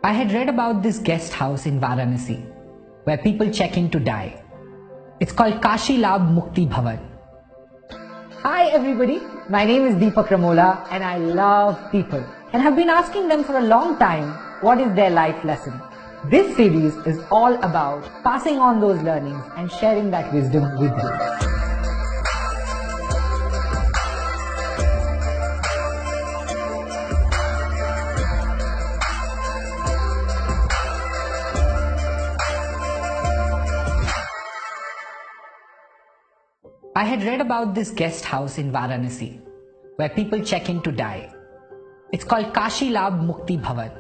I had read about this guest house in Varanasi where people check in to die. It's called Kashi Labh Mukti Bhavan. Hi everybody, my name is Deepak Ramola and I love people and have been asking them for a long time what is their life lesson. This series is all about passing on those learnings and sharing that wisdom with you. I had read about this guest house in Varanasi where people check in to die. It's called Kashi Labh Mukti Bhavan.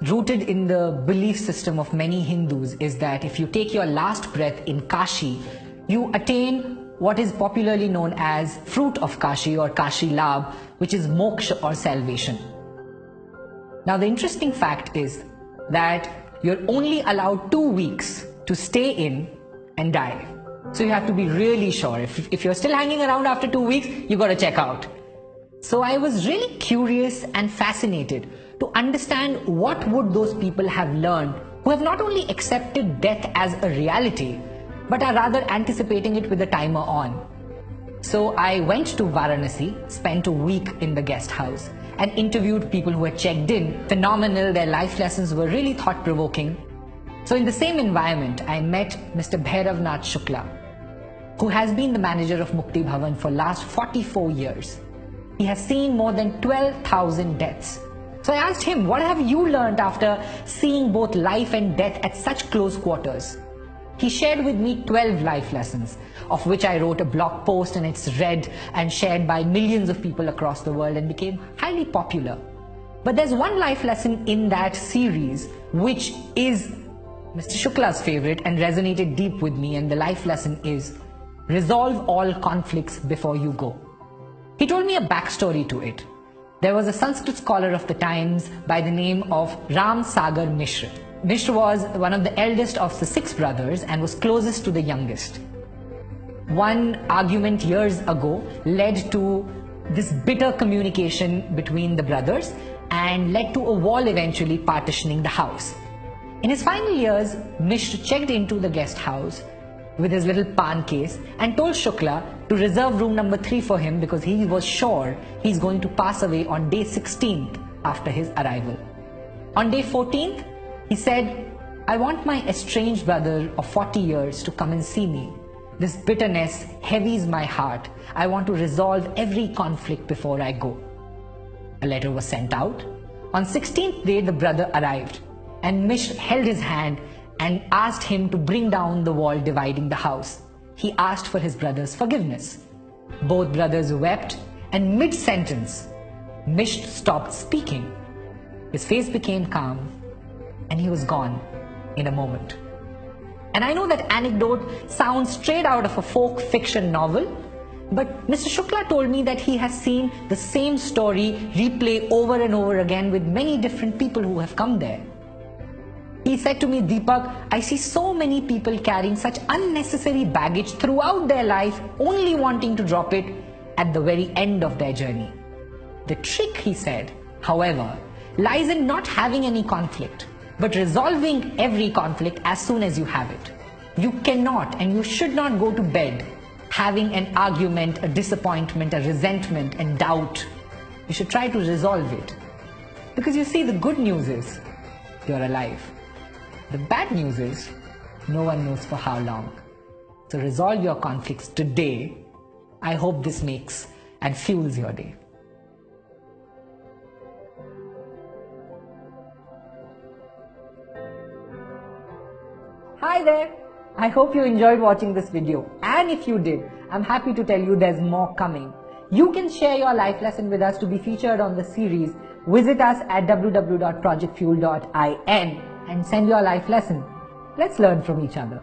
Rooted in the belief system of many Hindus is that if you take your last breath in Kashi, you attain what is popularly known as fruit of Kashi or Kashi Labh, which is moksha or salvation. Now the interesting fact is that you're only allowed 2 weeks to stay in and die. So you have to be really sure. If you're still hanging around after 2 weeks, you got to check out. So I was really curious and fascinated to understand what would those people have learned who have not only accepted death as a reality, but are rather anticipating it with a timer on. So I went to Varanasi, spent a week in the guest house and interviewed people who had checked in. Phenomenal, their life lessons were really thought-provoking. So in the same environment, I met Mr. Bhairavnath Shukla, who has been the manager of Mukti Bhavan for last 44 years. He has seen more than 12,000 deaths. So I asked him, what have you learned after seeing both life and death at such close quarters? He shared with me 12 life lessons, of which I wrote a blog post and it's read and shared by millions of people across the world and became highly popular. But there's one life lesson in that series which is Mr. Shukla's favorite and resonated deep with me, and the life lesson is resolve all conflicts before you go. He told me a backstory to it. There was a Sanskrit scholar of the times by the name of Ram Sagar Mishra. Mishra was one of the eldest of the 6 brothers and was closest to the youngest. One argument years ago led to this bitter communication between the brothers and led to a wall eventually partitioning the house. In his final years, Mishra checked into the guest house with his little pan case and told Shukla to reserve room number 3 for him because he was sure he's going to pass away on day 16th after his arrival. On day 14th, he said, I want my estranged brother of 40 years to come and see me. This bitterness heavies my heart. I want to resolve every conflict before I go. A letter was sent out. On 16th day, the brother arrived and Mishra held his hand and asked him to bring down the wall dividing the house. He asked for his brother's forgiveness. Both brothers wept, and mid-sentence, Mishra stopped speaking. His face became calm and he was gone in a moment. And I know that anecdote sounds straight out of a folk fiction novel, but Mr. Shukla told me that he has seen the same story replay over and over again with many different people who have come there. He said to me, Deepak, I see so many people carrying such unnecessary baggage throughout their life, only wanting to drop it at the very end of their journey. The trick, he said, however, lies in not having any conflict, but resolving every conflict as soon as you have it. You cannot and you should not go to bed having an argument, a disappointment, a resentment and doubt. You should try to resolve it. Because you see, the good news is you're alive. The bad news is, no one knows for how long. So resolve your conflicts today. I hope this makes and fuels your day. Hi there. I hope you enjoyed watching this video. And if you did, I'm happy to tell you there's more coming. You can share your life lesson with us to be featured on the series. Visit us at www.projectfuel.in and send your life lesson. Let's learn from each other.